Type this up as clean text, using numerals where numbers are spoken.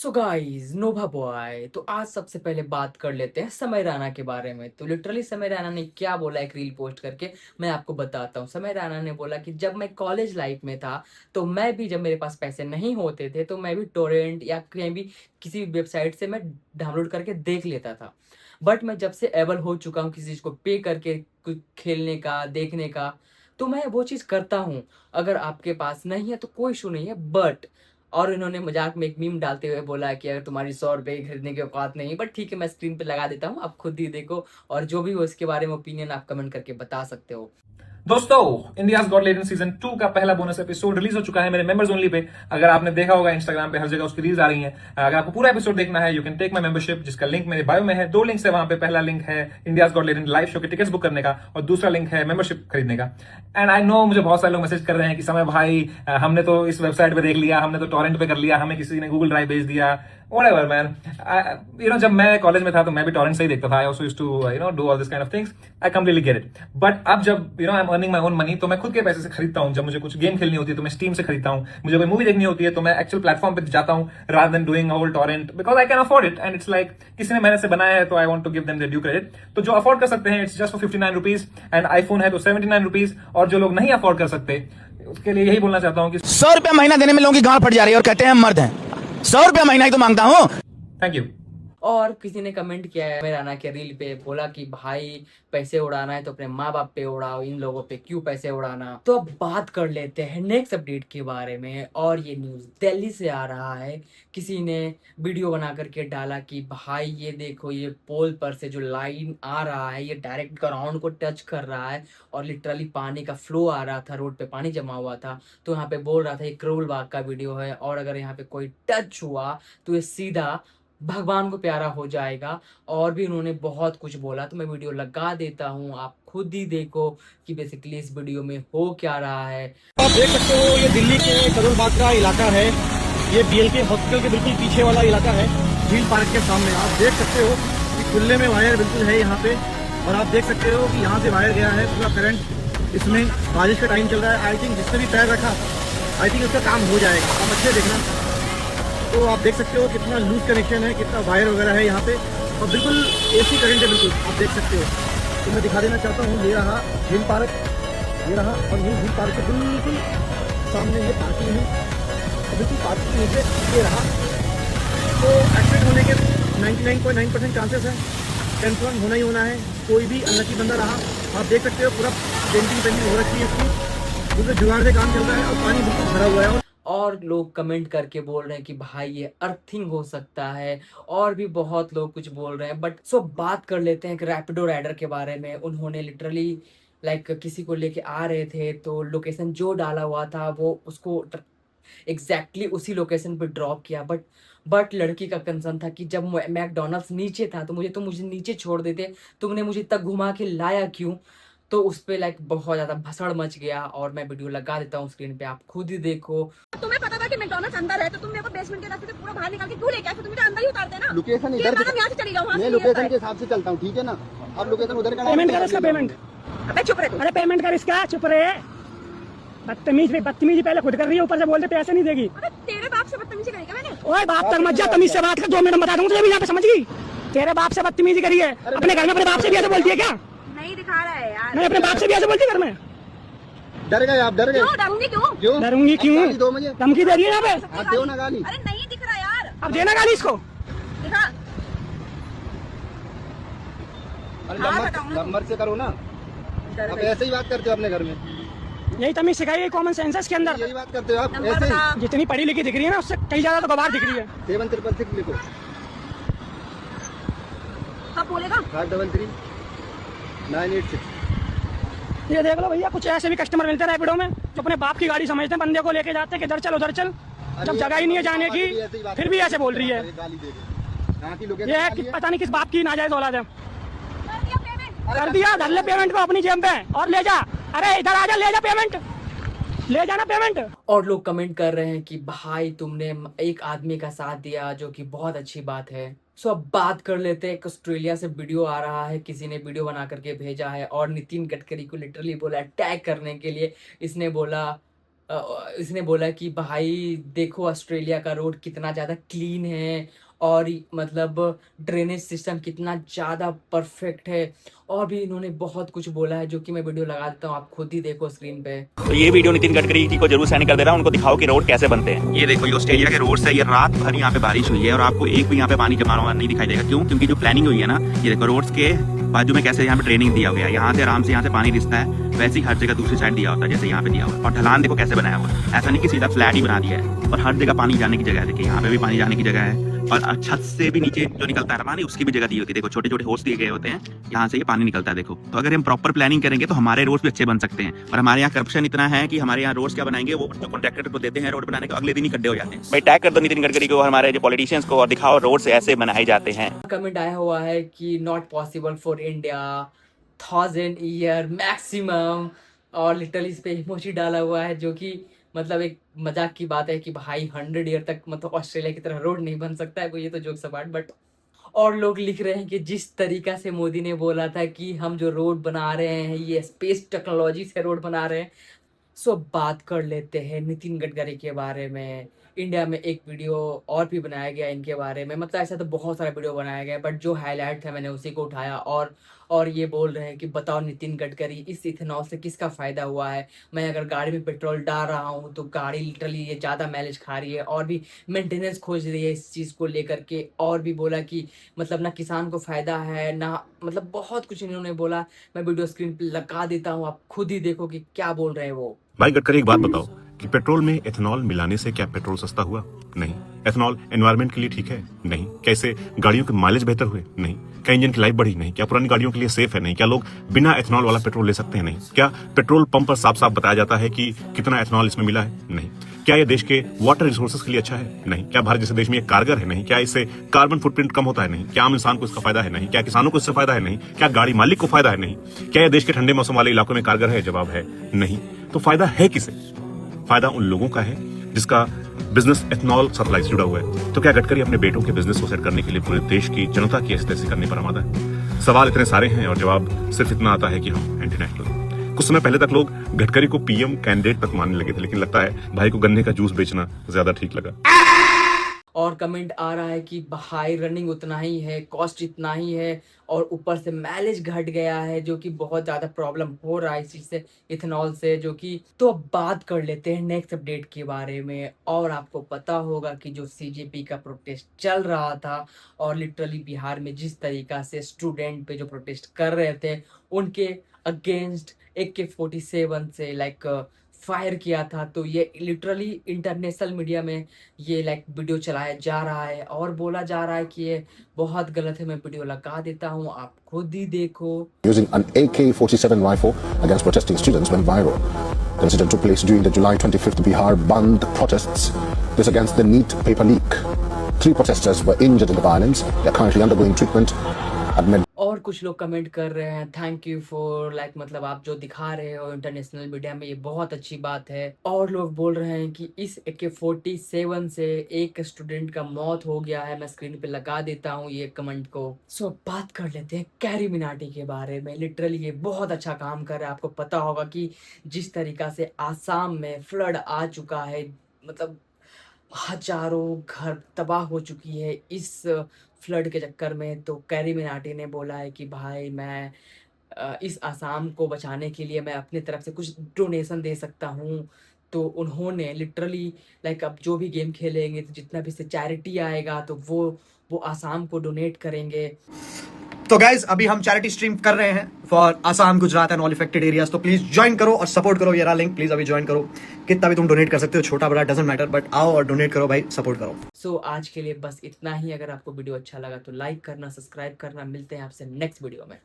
So guys Nova boy, तो आज सबसे पहले बात कर लेते हैं समय रैना के बारे में। तो लिटरली समय रैना ने क्या बोला एक रील पोस्ट करके, मैं आपको बताता हूँ। समय रैना ने बोला कि जब मैं कॉलेज लाइफ में था तो मैं भी, जब मेरे पास पैसे नहीं होते थे तो मैं भी टोरेंट या कहीं भी किसी वेबसाइट से मैं डाउनलोड करके देख लेता था। बट मैं जब से एबल हो चुका हूँ किसी चीज़ को पे करके कुछ खेलने का, देखने का, तो मैं वो चीज़ करता हूँ। अगर आपके पास नहीं है तो कोई इशू नहीं है। बट और इन्होंने मजाक में एक मीम डालते हुए बोला कि अगर तुम्हारी 100 रुपए की खरीदने की औकात नहीं, बट ठीक है, मैं स्क्रीन पे लगा देता हूँ, आप खुद ही देखो। और जो भी हो इसके बारे में ओपिनियन आप कमेंट करके बता सकते हो। दोस्तों, इंडियाज गॉट लेजेंड सीजन 2 का पहला बोनस एपिसोड रिलीज हो चुका है मेरे मेंबर्स ओनली पे। अगर आपने देखा होगा इंस्टाग्राम पे हर जगह उसकी रील्स आ रही हैं। अगर आपको पूरा एपिसोड देखना है, you can take my membership, जिसका लिंक मेरे बायो में है। दो लिंक्स है वहां पे। पहला लिंक है India's got legend live show के टिकट्स बुक करने का, और दूसरा लिंक है मेंबरशिप खरीदने का। एंड आई नो मुझे बहुत सारे लोग मैसेज कर रहे हैं कि समय भाई, हमने तो इस वेबसाइट पे देख लिया, हमने तो टॉरेंट पे कर लिया, हमें किसी ने गूगल ड्राइव भेज दिया। Whatever, man. जब मैं कॉलेज में था तो मैं भी टॉरेंट से ही देखता था। I also used to do all this kind of things. I completely get it. But अब जब I'm earning my own money, तो मैं खुद के पैसे से खरीदता हूँ। जब मुझे कुछ गेम खेलनी होती है तो मैं स्टीम से खरीदता हूँ। मुझे कोई मूवी देखनी होती है तो मैं एक्चुअल प्लेटफॉर्म पे जाता हूँ, rather than doing a whole torrent, because I can afford it and it's like किसी ने मेहनत से बनाया है, तो I want to give them their due credit. तो जो अफोर्ड कर सकते हैं, it's just for 59 rupees, and iPhone है तो 79 रुपीज। और जो लोग नहीं अफोर्ड कर सकते उसके लिए यही बोलना चाहता हूँ कि 100 रुपया महीना देने में लोगों की गांड फट जा रही है और कहते हैं हम मर्द हैं। 100 रुपया महीना ही तो मांगता हूँ। Thank you. और किसी ने कमेंट किया है मेराना के रील पे, बोला कि भाई पैसे उड़ाना है तो अपने माँ बाप पे उड़ाओ, इन लोगों पे क्यों पैसे उड़ाना। तो अब बात कर लेते हैं नेक्स्ट अपडेट के बारे में। और ये न्यूज़ दिल्ली से आ रहा है। किसी ने वीडियो बना करके डाला कि भाई ये देखो, ये पोल पर से जो लाइन आ रहा है ये डायरेक्ट ग्राउंड को टच कर रहा है। और लिटरली पानी का फ्लो आ रहा था, रोड पे पानी जमा हुआ था। तो यहाँ पे बोल रहा था ये करोल बाग का वीडियो है, और अगर यहाँ पे कोई टच हुआ तो ये सीधा भगवान को प्यारा हो जाएगा। और भी उन्होंने बहुत कुछ बोला, तो मैं वीडियो लगा देता हूँ, आप खुद ही देखो कि बेसिकली इस वीडियो में हो क्या रहा है। आप देख सकते हो ये दिल्ली के करोल बाग का इलाका है। ये बीएलके हॉस्पिटल के बिल्कुल पीछे वाला इलाका है, झील पार्क के सामने। आप देख सकते हो कि खुले में वायर बिल्कुल है यहाँ पे, और आप देख सकते हो कि यहाँ से वायर गया है पूरा करंट। इसमें बारिश का टाइम चल रहा है। आई थिंक जिसने भी पैर रखा, आई थिंक उसका काम हो जाएगा। आप अच्छे देखना। तो आप देख सकते हो कितना लूज कनेक्शन है, कितना वायर वगैरह है यहाँ पे, और बिल्कुल एसी करंट है बिल्कुल। आप देख सकते हो। तो मैं दिखा देना चाहता हूँ, ये रहा झील पार्क, ये रहा, और ये झील पार्क के बिल्कुल सामने ये पार्किंग है, और बिल्कुल पार्किंग के नीचे ये रहा। तो एक्सीडेंट होने के 99.9% चांसेस है। 10 होना ही होना है। कोई भी अनलकी बंदा रहा। आप देख सकते हो पूरा पेंटिंग हो रखी है इसकी, बिल्कुल जुगाड़ से काम चल रहा है, और पानी बिल्कुल भरा हुआ है। और लोग कमेंट करके बोल रहे हैं कि भाई ये अर्थिंग हो सकता है, और भी बहुत लोग कुछ बोल रहे हैं। बट सो बात कर लेते हैं एक रैपिडो राइडर के बारे में। उन्होंने लिटरली किसी को लेके आ रहे थे, तो लोकेशन जो डाला हुआ था वो उसको एग्जैक्टली उसी लोकेशन पे ड्रॉप किया। बट लड़की का कंसर्न था कि जब मैकडोनल्ड्स नीचे था तो मुझे नीचे छोड़ देते, तुमने मुझे तक घुमा के लाया क्यों। तो उस पे बहुत ज्यादा भसड़ मच गया। और मैं वीडियो लगा देता हूँ स्क्रीन पे, आप खुद ही देखो। तुम्हें पता था कि मैकडॉनल्ड्स अंदर है, तो तुम मेरे को बेसमेंट के रास्ते से पूरा बाहर निकाल के क्यों लेके आए? फिर तुम मुझे अंदर ही उतारते ना। लोकेशन कि इधर मैडम यहाँ से चली जाओ, वहाँ मैं से लोकेशन के हिसाब से चलता हूँ, ठीक है ना। अब लोकेशन उधर का पेमेंट कर इसका पेमेंट। अबे चुप रहे तू। अरे पेमेंट कर इसका, चुप रहे। बदतमीजी पहले खुद कर रही है, ऊपर से बोलते पैसे नहीं देगी। अबे तेरे बाप से बदतमीजी करी क्या मैंने? ओए बाप तक मत जा, तमीज से बात कर। 2 मिनट बता दूंगा तुझे भी, यहाँ पे समझ गई। तेरे बाप से बदतमीजी करी है। अपने घर में अपने बाप से भी ऐसे बोलती है क्या? नहीं दिखा रहा है यार। मैं अपने बाप से भी ऐसे बोलती है घर में? डर गए आप, डर गए। क्यों डरूंगी? क्यों डरूंगी क्यों? गाली दो मुझे। धमकी दे रही है यहाँ पे। आप दो ना गाली। अरे नहीं दिख रहा यार। अब देना गाली इसको। दिखा। अरे हाँ, बताऊँ ना। नंबर से करो ना। डर आप गई। ऐसे ही बात करते हो अपने घर में, यही तमीज सिखाई है कॉमन सेंस के अंदर। यही बात करते हो आप नंबर ऐसे ही। बता। जितनी पढ़ी लिखी दिख रही है ना, उससे कई ज्यादा तो गवार दिख रही है। 7366 लिखो। हाँ बोलेगा। 533 986। ये देख लो भैया, कुछ ऐसे भी कस्टमर मिलते हैं रैपिडो में जो अपने बाप की गाड़ी समझते हैं, बंदे को लेके जाते हैं कि इधर चल उधर चल, जब जगह ही नहीं है जाने की, फिर भी ऐसे बोल रही है। गाली दे दे। यहाँ की लोकेशन ये है खाली कि है। पता नहीं किस बाप की नाजायज औलाद है। कर दिया पेमेंट। कर दिया, धर ले पेमेंट को अपनी जेब में और ले जा। अरे इधर आ जा, ले जा पेमेंट, ले जाना पेमेंट। और लोग कमेंट कर रहे हैं कि भाई तुमने एक आदमी का साथ दिया, जो कि बहुत अच्छी बात है। सो अब बात कर लेते हैं, एक ऑस्ट्रेलिया से वीडियो आ रहा है, किसी ने वीडियो बना करके भेजा है और नितिन गडकरी को लिटरली बोला टैग करने के लिए। इसने बोला इसने बोला कि भाई देखो ऑस्ट्रेलिया का रोड कितना ज़्यादा क्लीन है और मतलब ड्रेनेज सिस्टम कितना ज़्यादा परफेक्ट है, और भी इन्होंने बहुत कुछ बोला है जो कि मैं वीडियो लगा देता हूँ, आप खुद ही देखो स्क्रीन पे। तो ये वीडियो नितिन गडकरी जी को जरूर सेंड कर दे रहा हूँ, उनको दिखाओ कि रोड कैसे बनते हैं। ये देखो ये ऑस्ट्रेलिया के रोड है, ये रात भर यहाँ पे बारिश हुई है और आपको एक भी यहाँ पे पानी जमा हुआ नहीं दिखाई देगा। क्यों? क्योंकि जो प्लानिंग हुई है ना, ये देखो रोड्स के बाजू में कैसे यहाँ पे ट्रेनिंग दिया गया है, यहाँ से आराम से यहाँ से पानी रिसता है, वैसे ही हर जगह दूसरी साइड दिया होता है जैसे यहाँ पे दिया हुआ है। और ढलान देखो कैसे बनाया हुआ है, ऐसा नहीं कि सीधा फ्लैट ही बना दिया है, और हर जगह पानी जाने की जगह है। देखिए यहाँ पे भी पानी जाने की जगह है, और छत से भी नीचे जो निकलता है पानी उसकी भी जगह दी होती है। देखो छोटे छोटे होल्स दिए गए होते हैं, यहाँ से ये पानी निकलता है। देखो तो अगर हम प्रॉपर प्लानिंग करेंगे तो हमारे रोड्स भी अच्छे बन सकते हैं। और हमारे यहाँ करप्शन इतना है कि हमारे यहाँ रोड्स क्या बनाएंगे, वो जो कॉन्ट्रैक्टर को देते हैं रोड बनाने का, अगले दिन ही गड्ढे हो जाते हैं। भाई टैग कर दो नितिन गडकरी को, हमारे जो पॉलिटिशियंस को, और दिखाओ रोड्स ऐसे बनाए जाते हैं। कमेंट आया हुआ है कि not possible for India, 1000 year maximum, और लिटरली इस पे इमोजी डाला हुआ है जो कि मतलब एक मजाक की बात है कि भाई 100 ईयर तक मतलब ऑस्ट्रेलिया की तरह रोड नहीं बन सकता है, ये तो जोक्स अपार्ट। बट और लोग लिख रहे हैं कि जिस तरीका से मोदी ने बोला था कि हम जो रोड बना रहे हैं ये स्पेस टेक्नोलॉजी से रोड बना रहे हैं। सो बात कर लेते हैं नितिन गडकरी के बारे में। इंडिया में एक वीडियो और भी बनाया गया इनके बारे में, मतलब ऐसा तो बहुत सारा वीडियो बनाया गया बट जो हाईलाइट था मैंने उसी को उठाया। और ये बोल रहे हैं कि बताओ नितिन गडकरी इस इथेनॉल से किसका फ़ायदा हुआ है। मैं अगर गाड़ी में पेट्रोल डाल रहा हूँ तो गाड़ी लिटरली ये ज़्यादा माइलेज खा रही है, और भी मेंटेनेंस खोज रही है इस चीज़ को लेकर के। और भी बोला कि मतलब ना किसान को फ़ायदा है ना, मतलब बहुत कुछ इन्होंने बोला। मैं वीडियो स्क्रीन पर लगा देता हूँ, आप खुद ही देखो कि क्या बोल रहे हैं वो। भाई गडकरी एक बात बताओ कि पेट्रोल में एथेनॉल मिलाने से क्या पेट्रोल सस्ता हुआ? नहीं। एथेनॉल एनवायरनमेंट के लिए ठीक है? नहीं। कैसे गाड़ियों के माइलेज बेहतर हुए? नहीं। क्या इंजन की लाइफ बढ़ी? नहीं। क्या पुरानी गाड़ियों के लिए सेफ है? नहीं। क्या लोग बिना एथेनॉल वाला पेट्रोल ले सकते हैं? नहीं। क्या पेट्रोल पंप पर साफ साफ बताया जाता है कि कितना एथेनॉल इसमें मिला है? नहीं। क्या ये देश के वाटर रिसोर्सेज के लिए अच्छा है? नहीं। क्या भारत जैसे देश में ये कारगर है? नहीं। क्या इससे कार्बन फुटप्रिंट कम होता है? नहीं। क्या आम इंसान को इसका फायदा है? नहीं। क्या किसानों को इससे फायदा है? नहीं। क्या गाड़ी मालिक को फायदा है? नहीं। क्या यह देश के ठंडे मौसम वाले इलाकों में कारगर है? जवाब है नहीं। तो फायदा है किसे? फायदा उन लोगों का है जिसका बिजनेस एथेनॉल सप्लाई से जुड़ा हुआ है। तो क्या गडकरी अपने बेटों के बिजनेस को सेट करने के लिए पूरे देश की जनता की ऐसी करने पर आमादा है? सवाल इतने सारे हैं और जवाब सिर्फ इतना आता है कि हम एंटी नेशनल हैं। कुछ समय पहले तक लोग गडकरी को पीएम कैंडिडेट तक मानने लगे थे, लेकिन लगता है भाई को गन्ने का जूस बेचना ज्यादा ठीक लगा। और कमेंट आ रहा है कि भाई रनिंग उतना ही है, कॉस्ट इतना ही है, और ऊपर से माइलेज घट गया है जो कि बहुत ज़्यादा प्रॉब्लम हो रहा है इस चीज़ से, इथेनॉल से, जो कि। तो अब बात कर लेते हैं नेक्स्ट अपडेट के बारे में। और आपको पता होगा कि जो सीजेपी का प्रोटेस्ट चल रहा था, और लिटरली बिहार में जिस तरीका से स्टूडेंट पे जो प्रोटेस्ट कर रहे थे उनके अगेंस्ट AK-47 से लाइक फायर किया था, तो ये लिटरली इंटरनेशनल मीडिया में ये लाइक वीडियो चलाया जा रहा है और बोला जा रहा है कि ये बहुत गलत है। मैं वीडियो लगा देता हूँ, आप खुद ही देखो। Using an AK-47 rifle against protesting students went viral. The incident took place during the July 25th Bihar Bandh protests. This against the NEET paper leak. 3 protesters were injured in the violence. They are currently undergoing treatment at और कुछ लोग comment कर रहे हैं thank you for like, मतलब आप जो दिखा रहे हो इंटरनेशनल मीडिया में ये बहुत अच्छी बात है। और लोग बोल रहे हैं कि इस AK-47 से एक स्टूडेंट का मौत हो गया है। मैं स्क्रीन पे लगा देता हूँ ये कमेंट को। सो बात कर लेते हैं कैरी मिनाटी के बारे में। लिटरली ये बहुत अच्छा काम कर रहा है। आपको पता होगा कि जिस तरीका से आसाम में फ्लड आ चुका है, मतलब हजारों घर तबाह हो चुकी है इस फ्लड के चक्कर में, तो कैरी मिनाटी ने बोला है कि भाई मैं इस आसाम को बचाने के लिए मैं अपनी तरफ से कुछ डोनेशन दे सकता हूँ। तो उन्होंने लिटरली लाइक अब जो भी गेम खेलेंगे तो जितना भी से चैरिटी आएगा तो वो आसाम को डोनेट करेंगे। तो गाइज अभी हम चैरिटी स्ट्रीम कर रहे हैं for Assam, Gujarat and all affected areas. तो प्लीज ज्वाइन करो और सपोर्ट करो। ये रहा लिंक, प्लीज अभी ज्वाइन करो। कितना भी तुम डोनेट कर सकते हो, छोटा बड़ा डजंट मैटर, बट आओ और डोनेट करो भाई, सपोर्ट करो। सो आज के लिए बस इतना ही। अगर आपको वीडियो अच्छा लगा तो लाइक करना, सब्सक्राइब करना। मिलते हैं आपसे नेक्स्ट वीडियो में।